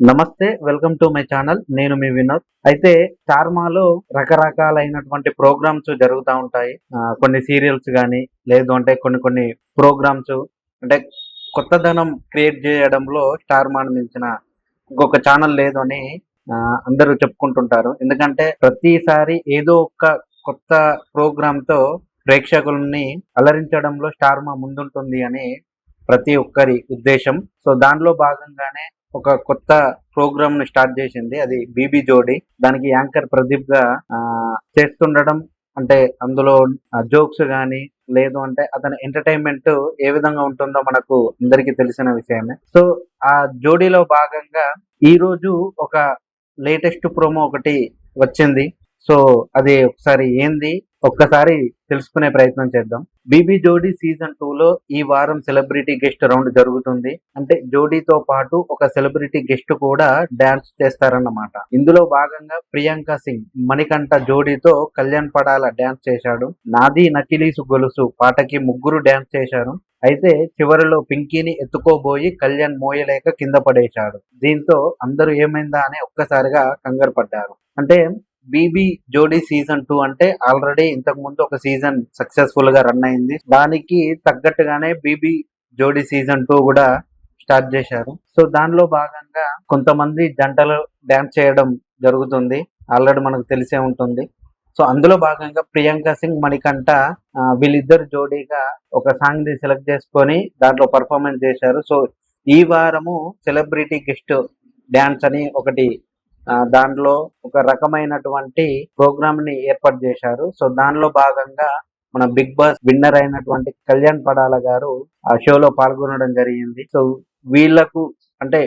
నమస్తే. Welcome to my channel. నేను మీ వినోద్. అయితే స్టార్మాలో రకరకాలైనటువంటి ప్రోగ్రామ్స్ జరుగుతా ఉంటాయి. కొన్ని సీరియల్స్ గాని, లేదు అంటే కొన్ని ప్రోగ్రామ్స్ అంటే కొత్తదనం క్రియేట్ చేయడంలో స్టార్మాను మించిన ఇంకొక ఛానల్ లేదు అని అందరూ చెప్పుకుంటుంటారు. ఎందుకంటే ప్రతిసారి ఏదో ఒక కొత్త ప్రోగ్రామ్‌తో ప్రేక్షకుల్ని అలరించడంలో స్టార్మా ముందుంటుంది అని ప్రతి ఒక్కరి ఉద్దేశం. సో, దానిలో భాగంగానే ఒక కొత్త ప్రోగ్రామ్‌ని స్టార్ట్ చేసింది. అది 'బీబీ జోడీ'. దానికి యాంకర్ ప్రదీప్‌గా చేస్తుండడం అంటే అందులో జోక్స్ గాని, లేదు అంటే అతని ఎంటర్‌టైన్‌మెంట్ ఏ విధంగా ఉంటుందో మనకు అందరికీ తెలిసిన విషయమే. సో, ఆ జోడీలో భాగంగా ఈరోజు ఒక లేటెస్ట్ ప్రోమో ఒకటి వచ్చింది. సో, అది ఒకసారి ఏంది? ఒక్కసారి తెలుసుకునే ప్రయత్నం చేద్దాం. 'బీబీ జోడీ' సీజన్ 2లో ఈ వారం సెలబ్రిటీ గెస్ట్ రౌండ్ జరుగుతుంది. అంటే జోడీతో పాటు ఒక సెలబ్రిటీ గెస్ట్ కూడా డాన్స్ చేస్తారన్నమాట. ఇందులో భాగంగా ప్రియాంక సింగ్ మణికంఠ జోడీతో కళ్యాణ్ పడాల డాన్స్ చేశాడు. 'నాది నకిలీసు గొలుసు' పాటకి ముగ్గురు డాన్స్ చేశారు. అయితే చివరిలో పింకీని ఎత్తుకోబోయి కళ్యాణ్ మోయలేక కింద పడేశాడు. దీంతో అందరూ ఏమైందా అని ఒక్కసారిగా కంగారు పడ్డారు. అంటే 'బీబీ జోడీ' సీజన్ 2 అంటే ఆల్రెడీ ఇంతకు ముందు ఒక సీజన్ సక్సెస్ఫుల్ గా రన్ అయింది. దానికి తగ్గట్టుగానే 'బీబీ జోడీ' సీజన్ 2 కూడా స్టార్ట్ చేశారు. సో, దానిలో భాగంగా కొంతమంది జంటలు డాన్స్ చేయడం జరుగుతుంది. ఆల్రెడీ మనకు తెలిసే ఉంటుంది. సో, అందులో భాగంగా ప్రియాంక సింగ్, మణికంఠ వీళ్ళిద్దరు జోడీగా ఒక సాంగ్ ని సెలెక్ట్ చేసుకొని దాంట్లో పర్ఫార్మెన్స్ చేశారు. సో, ఈ వారము సెలబ్రిటీ గెస్ట్ డాన్స్ అని ఒకటి దాంట్లో ఒక రకమైనటువంటి ప్రోగ్రామ్ ని ఏర్పాటు చేశారు. సో, దానిలో భాగంగా మన బిగ్ బాస్ విన్నర్ అయినటువంటి కళ్యాణ్ పడాల గారు ఆ షోలో పాల్గొనడం జరిగింది. సో, వీళ్ళకు అంటే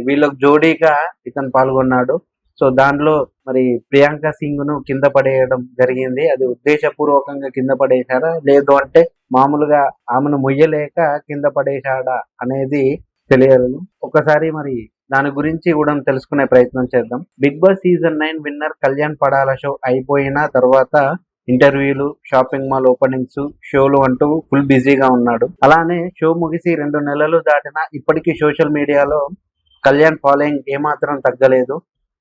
వీళ్ళకు జోడీగా ఇతను పాల్గొన్నాడు. సో, దానిలో మరి ప్రియాంక సింగ్ ను కింద పడేయడం జరిగింది. అది ఉద్దేశపూర్వకంగా కింద పడేశారా, లేదు అంటే మామూలుగా ఆమెను మొయ్యలేక కింద పడేశాడా అనేది తెలియదు. ఒకసారి మరి దాని గురించి కూడా తెలుసుకునే ప్రయత్నం చేద్దాం. Bigg Boss season 9 winner Kalyan Padala show అయిపోయిన తర్వాత ఇంటర్వ్యూలు, షాపింగ్ మాల్ ఓపెనింగ్స్, షోలు అంటూ ఫుల్ బిజీగా ఉన్నాడు. అలానే షో ముగిసి 2 నెలలు దాటినా ఇప్పటికీ సోషల్ మీడియాలో కళ్యాణ్ ఫాలోయింగ్ ఏమాత్రం తగ్గలేదు.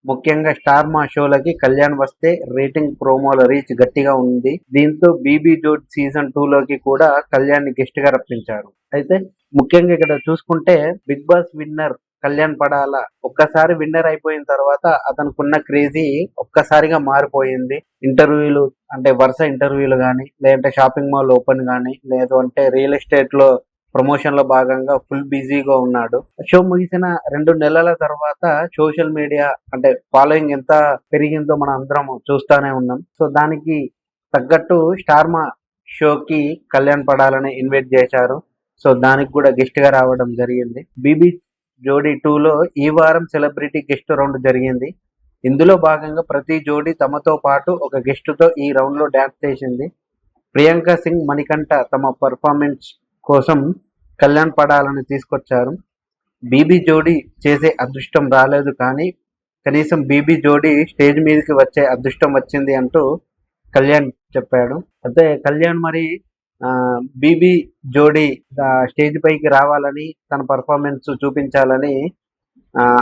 ముఖ్యంగా స్టార్మా షోలకి కళ్యాణ్ వస్తే రేటింగ్, ప్రోమోల రీచ్ గట్టిగా ఉంది. దీంతో 'బీబీ జోడీ' సీజన్ 2 లోకి కూడా కళ్యాణ్ ని గెస్ట్ గా రప్పించారు. అయితే ముఖ్యంగా ఇక్కడ చూసుకుంటే Bigg Boss winner Kalyan Padala ఒక్కసారి విన్నర్ అయిపోయిన తర్వాత అతనుకున్న క్రేజీ ఒక్కసారిగా మారిపోయింది. ఇంటర్వ్యూలు అంటే వరుస ఇంటర్వ్యూలు గానీ, లేదంటే షాపింగ్ మాల్ ఓపెన్ గానీ, లేదు అంటే రియల్ ఎస్టేట్ లో ప్రమోషన్ లో భాగంగా ఫుల్ బిజీగా ఉన్నాడు. షో ముగిసిన 2 నెలల తర్వాత సోషల్ మీడియా అంటే ఫాలోయింగ్ ఎంత పెరిగిందో మనం అందరం చూస్తానే ఉన్నాం. సో, దానికి తగ్గట్టు స్టార్మా షోకి కళ్యాణ్ పడాలని ఇన్వైట్ చేశారు. సో, దానికి కూడా గెస్ట్ గా రావడం జరిగింది. 'బీబీ జోడీ 2లో ఈ వారం సెలబ్రిటీ గెస్ట్ రౌండ్ జరిగింది. ఇందులో భాగంగా ప్రతి జోడీ తమతో పాటు ఒక గెస్ట్ తో ఈ రౌండ్ లో డాన్స్ చేసింది. ప్రియాంక సింగ్, మణికంఠ తమ పర్ఫార్మెన్స్ కోసం కళ్యాణ్ పడాలని తీసుకొచ్చారు. 'బీబీ జోడీ' చేసే అదృష్టం రాలేదు, కానీ కనీసం 'బీబీ జోడీ' స్టేజ్ మీదకి వచ్చే అదృష్టం వచ్చింది అంటూ కళ్యాణ్ చెప్పాడు. అయితే కళ్యాణ్ మరి 'బీబీ జోడీ' స్టేజ్ పైకి రావాలని, తన పర్ఫార్మెన్స్ చూపించాలని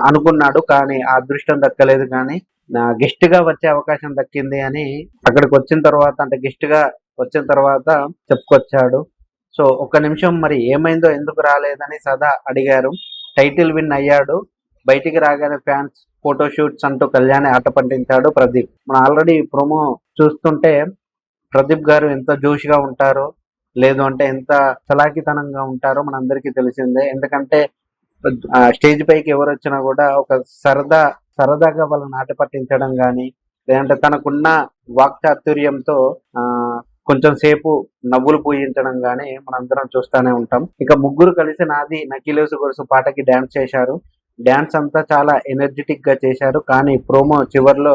అనుకున్నాడు. కానీ ఆ అదృష్టం దక్కలేదు. కానీ గెస్ట్ గా వచ్చే అవకాశం దక్కింది అని అక్కడికి వచ్చిన తర్వాత అంటే గెస్ట్ గా వచ్చిన తర్వాత చెప్పుకొచ్చాడు. సో, ఒక్క నిమిషం మరి ఏమైందో, ఎందుకు రాలేదని సదా అడిగారు. టైటిల్ విన్ అయ్యాడు. బయటికి రాగానే ఫ్యాన్స్, ఫోటో షూట్స్ అంటూ కళ్యాణ్ ఆట పట్టించాడు ప్రదీప్. మనం ఆల్రెడీ ప్రోమో చూస్తుంటే ప్రదీప్ గారు ఎంత జోష్గా ఉంటారో, లేదు అంటే ఎంత చలాకితనంగా ఉంటారో మనందరికీ తెలిసిందే. ఎందుకంటే స్టేజ్ పైకి ఎవరు వచ్చినా కూడా ఒక సరదాగా వాళ్ళని ఆట పట్టించడం కానీ, లేదంటే తనకున్న వాక్చాతుర్యంతో కొంచెం సేపు నవ్వులు పూయించడం గానీ మనందరం చూస్తూనే ఉంటాం. ఇక ముగ్గురు కలిసి 'నాది నకిలీసు గొలుసు' పాటకి డాన్స్ చేశారు. డాన్స్ అంతా చాలా ఎనర్జెటిక్ గా చేశారు. కానీ ప్రోమో చివర్లో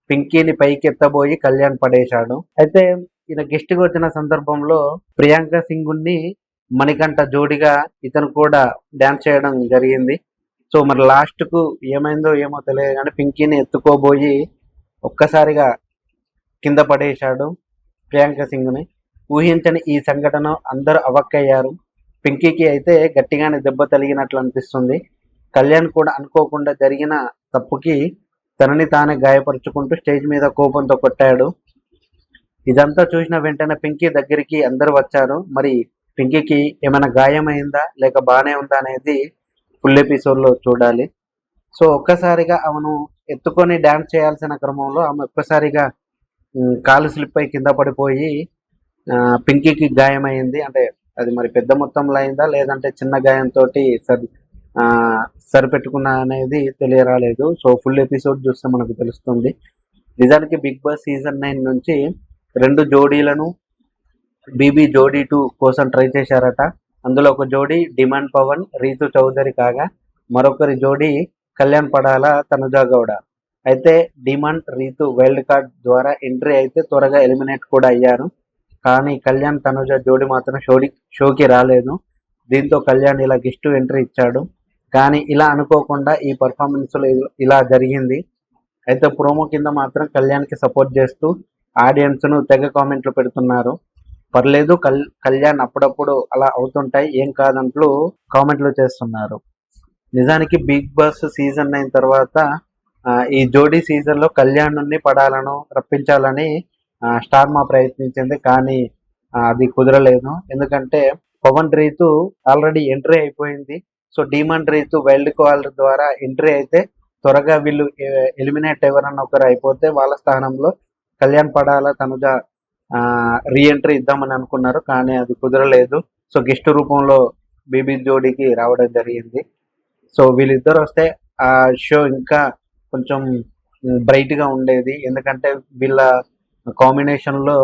పింకీని పైకెత్తబోయి కళ్యాణ్ పడేశాడు. అయితే ఈయన గెస్ట్ గా వచ్చిన సందర్భంలో ప్రియాంక సింగ్ ని మణికంఠ జోడిగా ఇతను కూడా డాన్స్ చేయడం జరిగింది. సో, మరి లాస్ట్ కు ఏమైందో ఏమో తెలియదు కానీ పింకీని ఎత్తుకోబోయి ఒక్కసారిగా కింద పడేశాడు ప్రియాంక సింగ్ ని. ఊహించని ఈ సంఘటన అందరూ అవాక్కయ్యారు. పింకీకి అయితే గట్టిగానే దెబ్బ తగిలినట్లు అనిపిస్తుంది. కళ్యాణ్ కూడా అనుకోకుండా జరిగిన తప్పుకి తనని తానే గాయపరుచుకుంటూ స్టేజ్ మీద కోపంతో కొట్టాడు. ఇదంతా చూసిన వెంటనే పింకీ దగ్గరికి అందరూ వచ్చారు. మరి పింకీకి ఏమైనా గాయమైందా లేక బానే ఉందా అనేది ఫుల్ ఎపిసోడ్లో చూడాలి. సో ఒక్కసారిగా ఆమెను ఎత్తుకొని డాన్స్ చేయాల్సిన క్రమంలో ఆమె ఒక్కసారిగా కాలు స్లిప్ అయి కింద పడిపోయి పింకీకి గాయమైంది. అంటే అది మరి పెద్ద మొత్తంలో అయిందా లేదంటే చిన్న గాయంతో సరిపెట్టుకున్నా అనేది తెలియరాలేదు. సో ఫుల్ ఎపిసోడ్ చూస్తే మనకు తెలుస్తుంది. నిజానికి బిగ్ బాస్ సీజన్ 9 నుంచి 2 జోడీలను బీబీ జోడీ 2 కోసం ట్రై చేశారట. అందులో ఒక జోడీ డిమాండ్ పవన్, రీతు చౌదరి కాగా మరొకరి జోడీ కళ్యాణ్ పడాల, తనుజా గౌడ. అయితే డిమాండ్, రీతు వైల్డ్ కార్డ్ ద్వారా ఎంట్రీ అయితే త్వరగా ఎలిమినేట్ కూడా అయ్యారు. కానీ కళ్యాణ్, తనుజ జోడీ మాత్రం షోకి రాలేదు. దీంతో కళ్యాణ్ ఇలా గెస్ట్ ఎంట్రీ ఇచ్చాడు. కానీ ఇలా అనుకోకుండా ఈ పర్ఫార్మెన్స్లో ఇలా జరిగింది. అయితే ప్రోమో కింద మాత్రం కళ్యాణ్కి సపోర్ట్ చేస్తూ ఆడియన్స్ను తెగ కామెంట్లు పెడుతున్నారు. పర్లేదు కళ్యాణ్ అప్పుడప్పుడు అలా అవుతుంటాయి, ఏం కాదంటూ కామెంట్లు చేస్తున్నారు. నిజానికి బిగ్ బాస్ సీజన్ 9 తర్వాత ఈ జోడీ సీజన్లో కళ్యాణ్ నుండి పడాలను రప్పించాలని స్టార్ మా ప్రయత్నించింది. కానీ అది కుదరలేదు. ఎందుకంటే పవన్, రీతు ఆల్రెడీ ఎంట్రీ అయిపోయింది. So demand, Ritu wild card ద్వారా ఎంట్రీ అయితే త్వరగా వీళ్ళు ఎలిమినేట్ ఎవరన్నా ఒకరు అయిపోతే వాళ్ళ స్థానంలో కళ్యాణ్ పడాల, తనుజ రీఎంట్రీ ఇద్దామని అనుకున్నారు. కానీ అది కుదరలేదు. సో గెస్ట్ రూపంలో బీబీ జోడీకి రావడం జరిగింది. సో వీళ్ళిద్దరు వస్తే ఆ షో ఇంకా కొంచెం బ్రైట్గా ఉండేది. ఎందుకంటే వీళ్ళ కాంబినేషన్లో